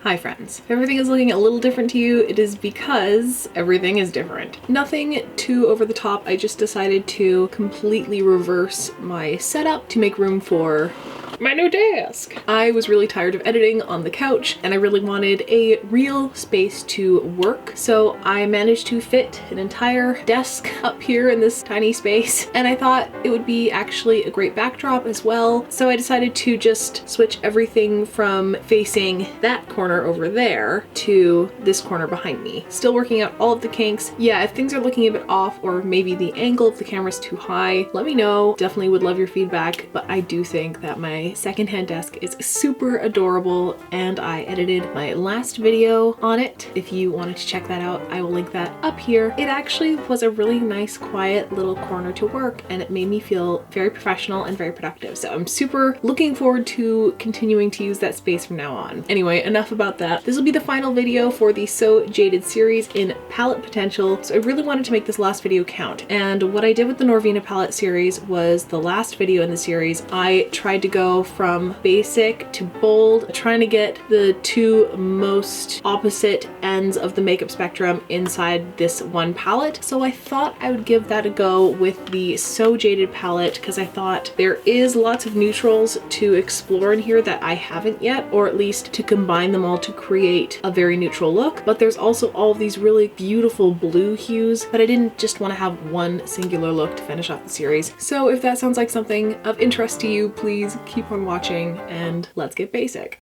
Hi friends. If everything is looking a little different to you, it is because everything is different. Nothing too over the top. I just decided to completely reverse my setup to make room for my new desk. I was really tired of editing on the couch and I really wanted a real space to work. So I managed to fit an entire desk up here in this tiny space, and I thought it would be actually a great backdrop as well. So I decided to just switch everything from facing that corner over there to this corner behind me. Still working out all of the kinks. Yeah, if things are looking a bit off or maybe the angle of the camera's too high, let me know. Definitely would love your feedback, but I do think that my secondhand desk is super adorable and I edited my last video on it. If you wanted to check that out, I will link that up here. It actually was a really nice, quiet little corner to work and it made me feel very professional and very productive. So I'm super looking forward to continuing to use that space from now on. Anyway, enough about that. This will be the final video for the So Jaded series in palette potential. So I really wanted to make this last video count. And what I did with the Norvina palette series was the last video in the series, I tried to go from basic to bold, trying to get the two most opposite ends of the makeup spectrum inside this one palette. So I thought I would give that a go with the So Jaded palette because I thought there is lots of neutrals to explore in here that I haven't yet, or at least to combine them all to create a very neutral look. But there's also all of these really beautiful blue hues, but I didn't just want to have one singular look to finish off the series. So if that sounds like something of interest to you, please keep on watching and let's get basic.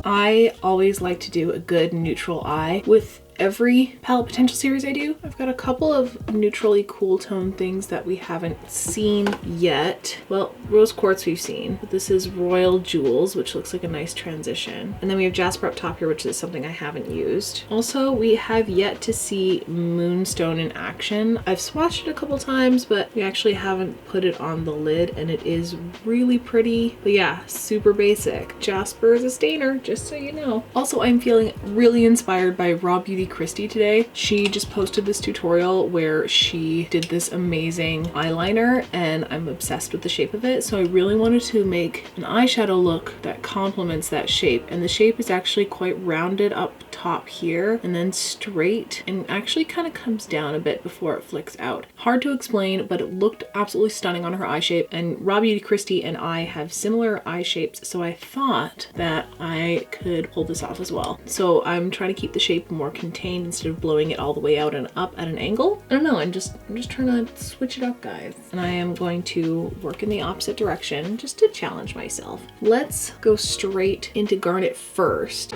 I always like to do a good neutral eye with every palette potential series I do. I've got a couple of neutrally cool tone things that we haven't seen yet. Well, Rose Quartz we've seen, but this is Royal Jewels, which looks like a nice transition. And then we have Jasper up top here, which is something I haven't used. Also, we have yet to see Moonstone in action. I've swatched it a couple times, but we actually haven't put it on the lid and it is really pretty. But yeah, super basic. Jasper is a stainer, just so you know. Also, I'm feeling really inspired by Raw Beauty Christie today. She just posted this tutorial where she did this amazing eyeliner and I'm obsessed with the shape of it. So I really wanted to make an eyeshadow look that complements that shape. And the shape is actually quite rounded up top here and then straight and actually kind of comes down a bit before it flicks out. Hard to explain, but it looked absolutely stunning on her eye shape. And Raw Beauty Christie and I have similar eye shapes, so I thought that I could pull this off as well. So I'm trying to keep the shape more contained instead of blowing it all the way out and up at an angle. I don't know, I'm just trying to switch it up, guys. And I am going to work in the opposite direction just to challenge myself. Let's go straight into Garnet first.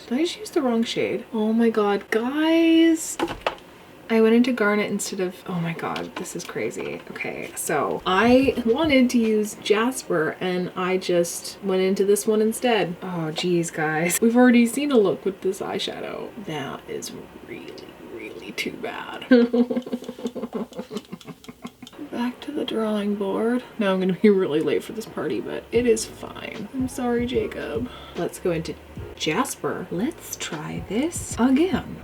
Did I just use the wrong shade? Oh my god, guys. I went into Garnet instead of, oh my god, this is crazy. Okay, so I wanted to use Jasper and I just went into this one instead. Oh geez, guys. We've already seen a look with this eyeshadow. That is really too bad. Back to the drawing board. Now I'm gonna be really late for this party, but it is fine. I'm sorry, Jacob. Let's go into Jasper. Let's try this again.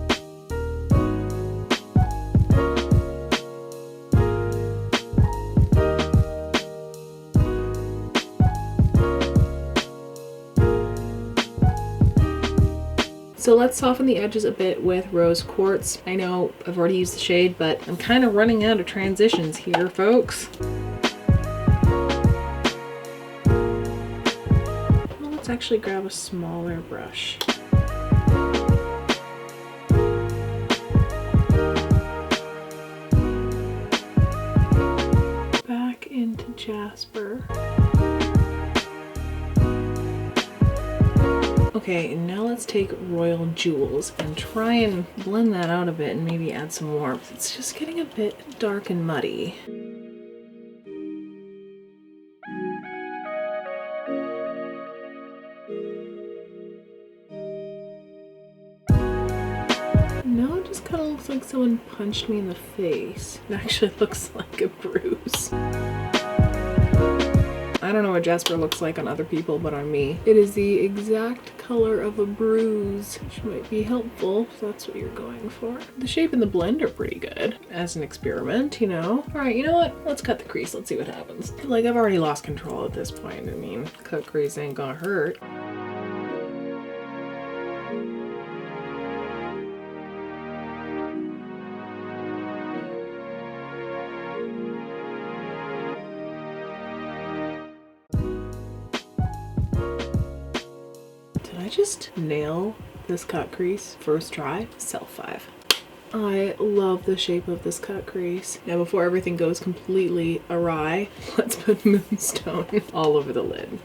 So let's soften the edges a bit with Rose Quartz. I know I've already used the shade, but I'm kind of running out of transitions here, folks. Well, let's actually grab a smaller brush. Back into Jasper. Okay, now let's take Royal Jewels and try and blend that out a bit and maybe add some warmth. It's just getting a bit dark and muddy. Now it just kind of looks like someone punched me in the face. It actually looks like a bruise. I don't know what Jasper looks like on other people, but on me, it is the exact color of a bruise, which might be helpful if that's what you're going for. The shape and the blend are pretty good as an experiment, you know? All right, you know what? Let's cut the crease. Let's see what happens. Like, I've already lost control at this point. I mean, cut crease ain't gonna hurt. I just nail this cut crease first try. Self 5. I love the shape of this cut crease. Now before everything goes completely awry, let's put Moonstone all over the lid.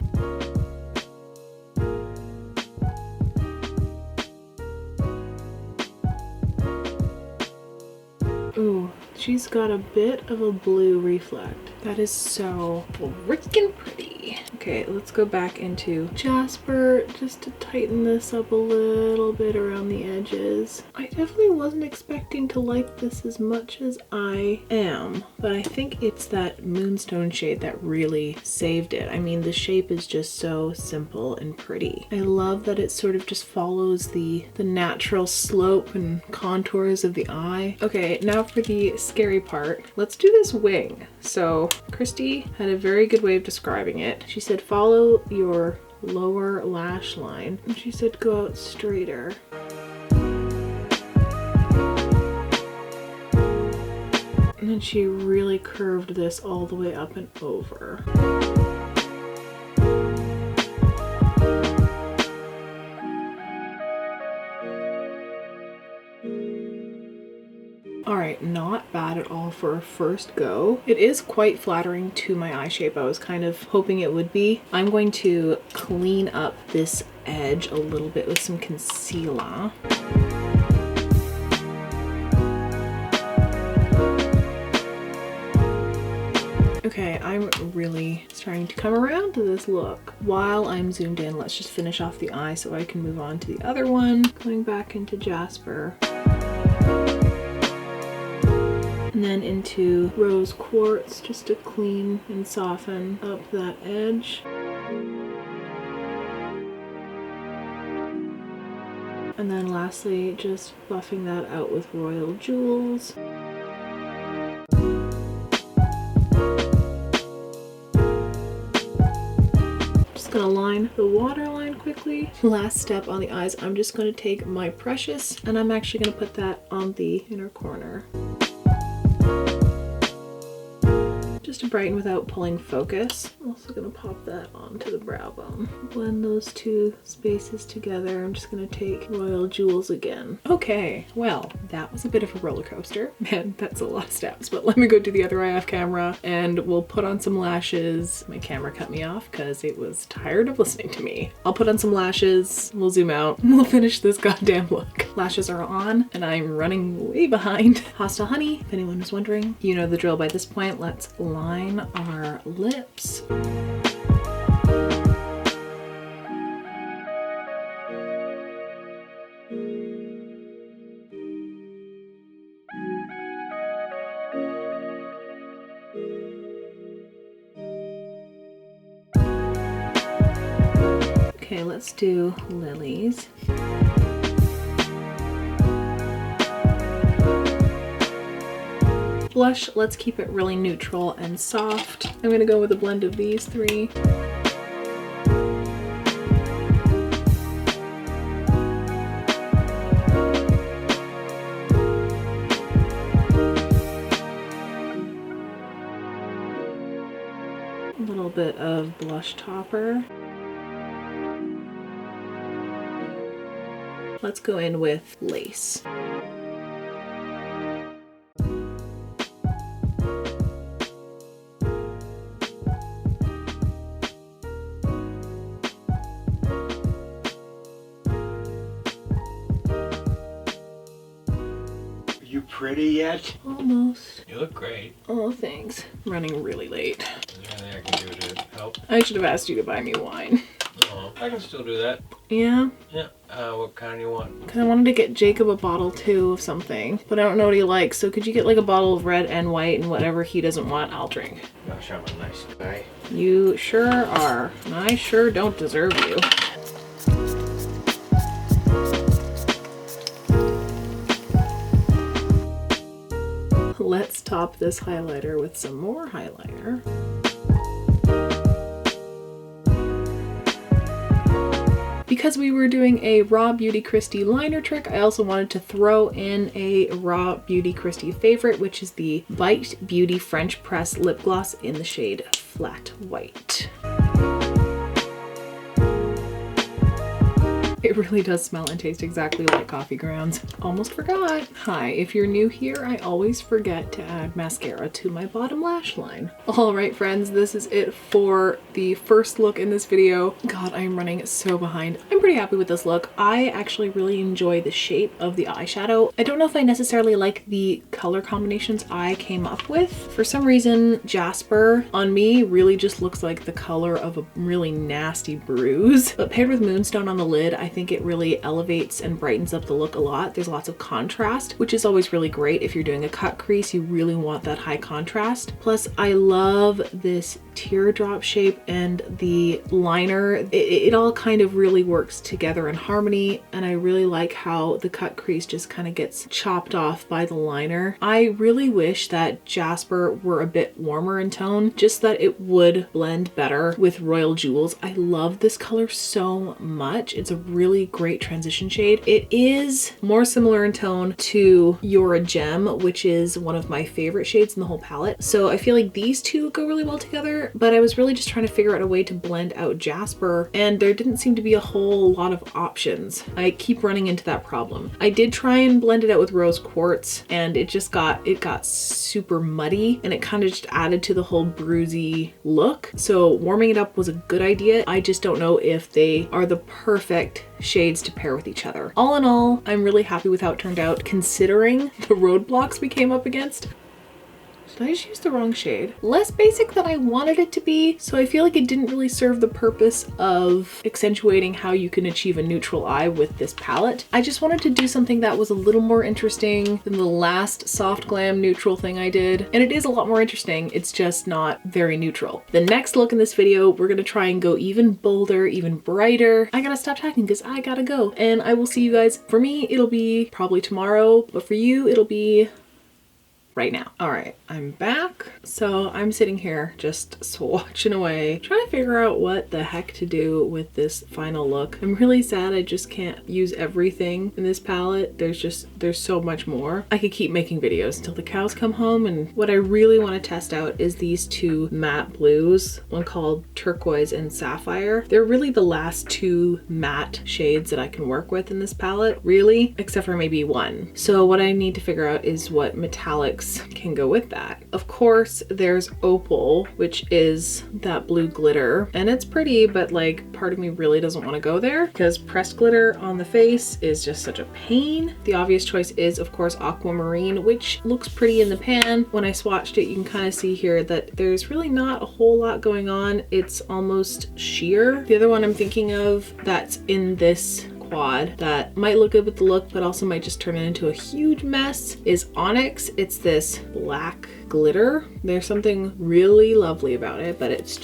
Ooh, she's got a bit of a blue reflect. That is so freaking pretty. Okay, let's go back into Jasper just to tighten this up a little bit around the edges. I definitely wasn't expecting to like this as much as I am, but I think it's that Moonstone shade that really saved it. I mean, the shape is just so simple and pretty. I love that it sort of just follows the natural slope and contours of the eye. Okay, now for the scary part. Let's do this wing. So Christy had a very good way of describing it. She said, follow your lower lash line. And she said, go out straighter. And then she really curved this all the way up and over. Alright, not bad at all for a first go. It is quite flattering to my eye shape. I was kind of hoping it would be. I'm going to clean up this edge a little bit with some concealer. Okay, I'm really starting to come around to this look. While I'm zoomed in, let's just finish off the eye so I can move on to the other one. Going back into Jasper. And then into Rose Quartz just to clean and soften up that edge. And then lastly, just buffing that out with Royal Jewels. Just gonna line the waterline quickly. Last step on the eyes, I'm just gonna take my Precious and I'm actually gonna put that on the inner corner. Just to brighten without pulling focus. I'm also gonna pop that onto the brow bone. Blend those two spaces together. I'm just gonna take Royal Jewels again. Okay, well, that was a bit of a roller coaster. Man, that's a lot of steps, but let me go do the other eye off camera and we'll put on some lashes. My camera cut me off because it was tired of listening to me. I'll put on some lashes, we'll zoom out, and we'll finish this goddamn look. Lashes are on and I'm running way behind. Hostile Honey, if anyone is wondering, you know the drill by this point. Let's line our lips. Okay, let's do lilies. Blush, let's keep it really neutral and soft. I'm gonna go with a blend of these three. A little bit of blush topper. Let's go in with lace. Pretty yet? Almost. You look great. Oh, thanks. I'm running really late. Is there anything I can do to help? I should have asked you to buy me wine. Oh, I can still do that. Yeah? Yeah. What kind do you want? Because I wanted to get Jacob a bottle too of something, but I don't know what he likes. So could you get like a bottle of red and white, and whatever he doesn't want, I'll drink. Gosh, I'm a nice guy. You sure are. And I sure don't deserve you. Let's top this highlighter with some more highlighter. Because we were doing a Raw Beauty Kristi liner trick, I also wanted to throw in a Raw Beauty Kristi favorite, which is the Bite Beauty French Press Lip Gloss in the shade Flat White. It really does smell and taste exactly like coffee grounds. Almost forgot. Hi, if you're new here, I always forget to add mascara to my bottom lash line. All right, friends, this is it for the first look in this video. God, I'm running so behind. I'm pretty happy with this look. I actually really enjoy the shape of the eyeshadow. I don't know if I necessarily like the color combinations I came up with. For some reason, Jasper on me really just looks like the color of a really nasty bruise. But paired with Moonstone on the lid, I think it really elevates and brightens up the look a lot. There's lots of contrast, which is always really great. If you're doing a cut crease, you really want that high contrast. Plus, I love this teardrop shape and the liner. It all kind of really works together in harmony, and I really like how the cut crease just kind of gets chopped off by the liner. I really wish that Jasper were a bit warmer in tone, just that it would blend better with Royal Jewels. I love this color so much. It's a really great transition shade. It is more similar in tone to You're a Gem, which is one of my favorite shades in the whole palette. So I feel like these two go really well together, but I was really just trying to figure out a way to blend out Jasper, and there didn't seem to be a whole lot of options. I keep running into that problem. I did try and blend it out with Rose Quartz, and it got super muddy, and it kind of just added to the whole bruisey look. So warming it up was a good idea. I just don't know if they are the perfect shades to pair with each other. All in all, I'm really happy with how it turned out considering the roadblocks we came up against. Did I just use the wrong shade? Less basic than I wanted it to be, so I feel like it didn't really serve the purpose of accentuating how you can achieve a neutral eye with this palette. I just wanted to do something that was a little more interesting than the last soft glam neutral thing I did, and it is a lot more interesting. It's just not very neutral. The next look in this video, we're gonna try and go even bolder, even brighter. I gotta stop talking because I gotta go, and I will see you guys. For me, it'll be probably tomorrow, but for you, it'll be right now. All right, I'm back. So I'm sitting here just swatching away, trying to figure out what the heck to do with this final look. I'm really sad I just can't use everything in this palette. There's so much more. I could keep making videos until the cows come home, and what I really want to test out is these two matte blues, one called Turquoise and Sapphire. They're really the last two matte shades that I can work with in this palette, really, except for maybe one. So what I need to figure out is what metallics can go with that. Of course, there's Opal, which is that blue glitter, and it's pretty, but like part of me really doesn't want to go there because pressed glitter on the face is just such a pain. The obvious choice is, of course, Aquamarine, which looks pretty in the pan. When I swatched it, you can kind of see here that there's really not a whole lot going on. It's almost sheer. The other one I'm thinking of that's in this quad that might look good with the look but also might just turn it into a huge mess is Onyx. It's this black glitter. There's something really lovely about it, but it's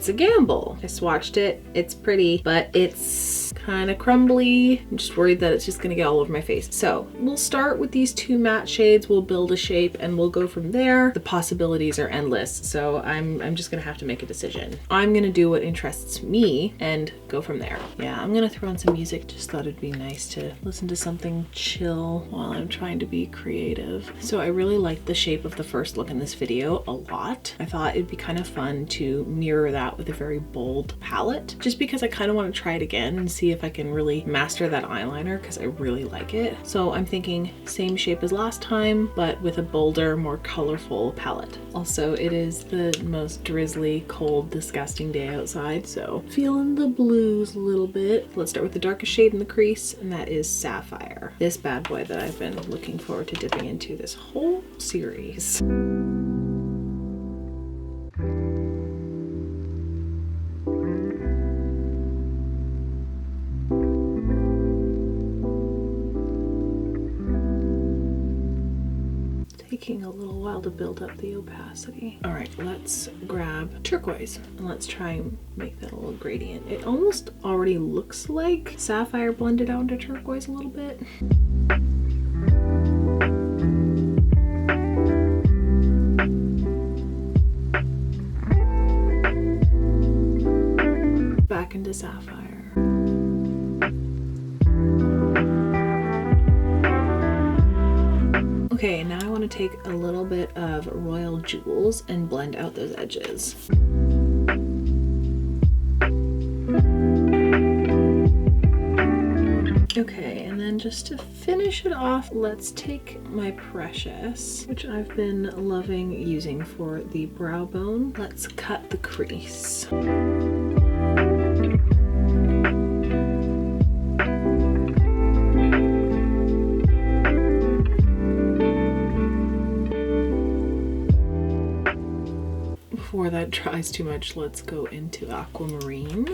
a gamble. I swatched it. It's pretty, but it's kind of crumbly. I'm just worried that it's just gonna get all over my face. So we'll start with these two matte shades. We'll build a shape and we'll go from there. The possibilities are endless, so I'm just gonna have to make a decision. I'm gonna do what interests me and go from there. Yeah, I'm gonna throw on some music. Just thought it'd be nice to listen to something chill while I'm trying to be creative. So I really liked the shape of the first look in this video a lot. I thought it'd be kind of fun to mirror that with a very bold palette, just because I kind of want to try it again and see if I can really master that eyeliner because I really like it. So I'm thinking same shape as last time, but with a bolder, more colorful palette. Also, it is the most drizzly, cold, disgusting day outside, so feeling the blues a little bit. Let's start with the darkest shade in the crease, and that is Sapphire. This bad boy that I've been looking forward to dipping into this whole series. taking a little while to build up the opacity. All right, let's grab turquoise and let's try and make that a little gradient. It almost already looks like sapphire blended out into turquoise a little bit. Back into sapphire. Okay, now I want to take a little bit of Royal Jewels and blend out those edges. Okay, and then just to finish it off, let's take my Precious, which I've been loving using for the brow bone. Let's cut the crease. Before that dries too much, let's go into Aquamarine.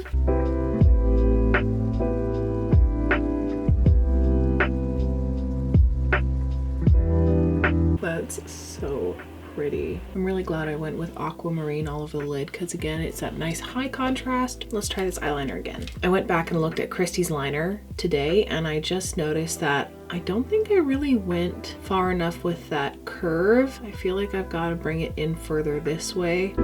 That's so pretty. I'm really glad I went with Aquamarine all over the lid because again, it's that nice high contrast. Let's try this eyeliner again. I went back and looked at Christie's liner today and I just noticed that I don't think I really went far enough with that curve. I feel like I've got to bring it in further this way.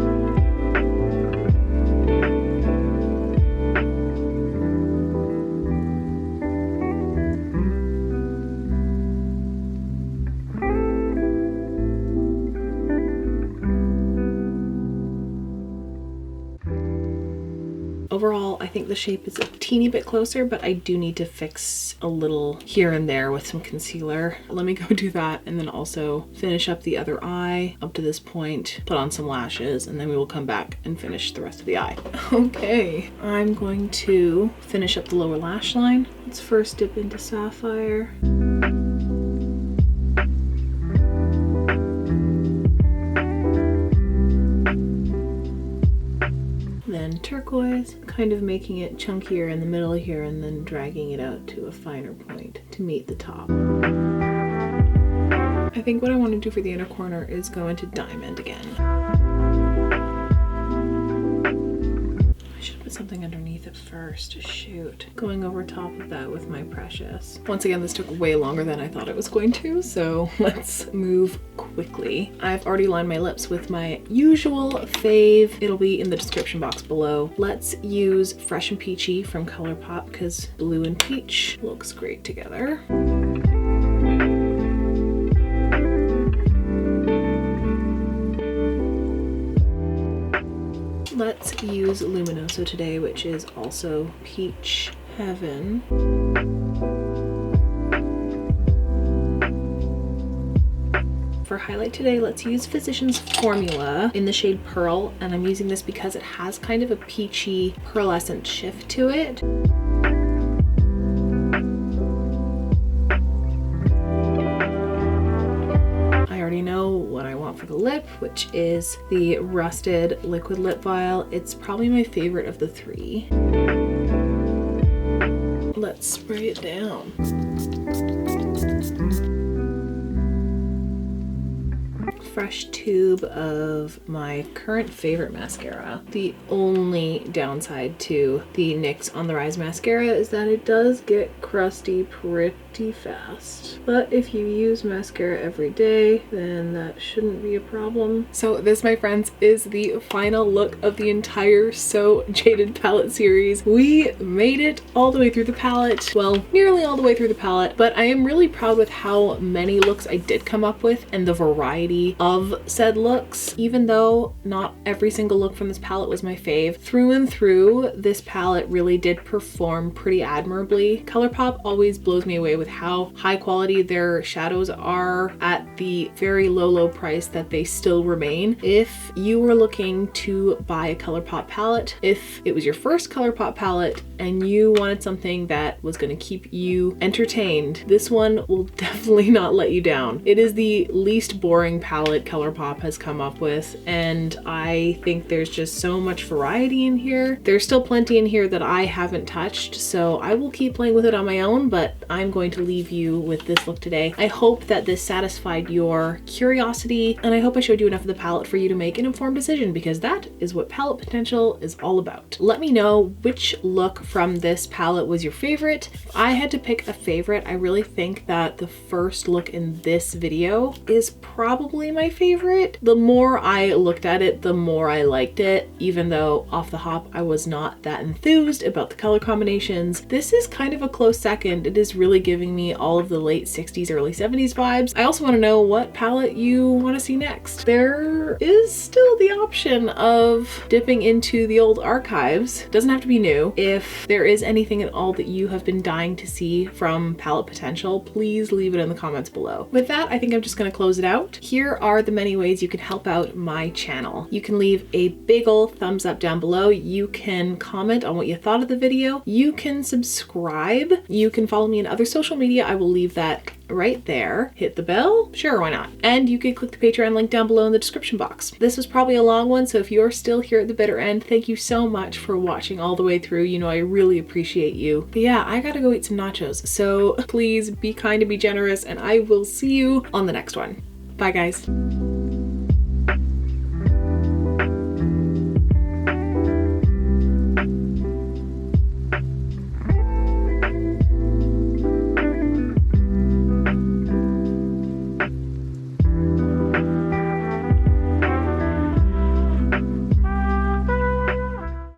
Overall, I think the shape is a teeny bit closer, but I do need to fix a little here and there with some concealer. Let me go do that and then also finish up the other eye up to this point, put on some lashes, and then we will come back and finish the rest of the eye. Okay, I'm going to finish up the lower lash line. Let's first dip into Sapphire. Then turquoise, kind of making it chunkier in the middle here and then dragging it out to a finer point to meet the top. I think what I want to do for the inner corner is go into Diamond again. I should put something underneath it first. Shoot. Going over top of that with my Precious. Once again, this took way longer than I thought it was going to, so let's move quickly. I've already lined my lips with my usual fave. It'll be in the description box below. Let's use Fresh and Peachy from Colourpop because blue and peach looks great together. Let's use Luminous today, which is also Peach Heaven. For highlight today, let's use Physicians Formula in the shade Pearl, and I'm using this because it has kind of a peachy pearlescent shift to it. I already know what I want for the lip, which is the Rusted Liquid Lip Vial. It's probably my favorite of the three. Let's spray it down. Fresh tube of my current favorite mascara. The only downside to the NYX On The Rise mascara is that it does get crusty pretty fast. But if you use mascara every day, then that shouldn't be a problem. So this, my friends, is the final look of the entire So Jaded palette series. We made it all the way through the palette. Well, nearly all the way through the palette, but I am really proud with how many looks I did come up with and the variety of said looks. Even though not every single look from this palette was my fave, through and through, this palette really did perform pretty admirably. Colourpop always blows me away with how high quality their shadows are at the very low price that they still remain. If you were looking to buy a Colourpop palette, if it was your first Colourpop palette and you wanted something that was going to keep you entertained, this one will definitely not let you down. It is the least boring palette palette Colourpop has come up with, and I think there's just so much variety in here. There's still plenty in here that I haven't touched, so I will keep playing with it on my own, but I'm going to leave you with this look today. I hope that this satisfied your curiosity, and I hope I showed you enough of the palette for you to make an informed decision, because that is what palette potential is all about. Let me know which look from this palette was your favorite. If I had to pick a favorite, I really think that the first look in this video is probably my favorite. The more I looked at it, the more I liked it, even though off the hop I was not that enthused about the color combinations. This is kind of a close second. It is really giving me all of the late 60s, early 70s vibes. I also want to know what palette you want to see next. There is still the option of dipping into the old archives. It doesn't have to be new. If there is anything at all that you have been dying to see from palette potential, please leave it in the comments below. With that, I think I'm just going to close it out. Here are the many ways you can help out my channel. You can leave a big ol' thumbs up down below. You can comment on what you thought of the video. You can subscribe. You can follow me on other social media. I will leave that right there. Hit the bell? Sure, why not? And you can click the Patreon link down below in the description box. This was probably a long one, so if you're still here at the bitter end, thank you so much for watching all the way through. You know, I really appreciate you. But yeah, I gotta go eat some nachos, so please be kind and be generous, and I will see you on the next one. Bye, guys.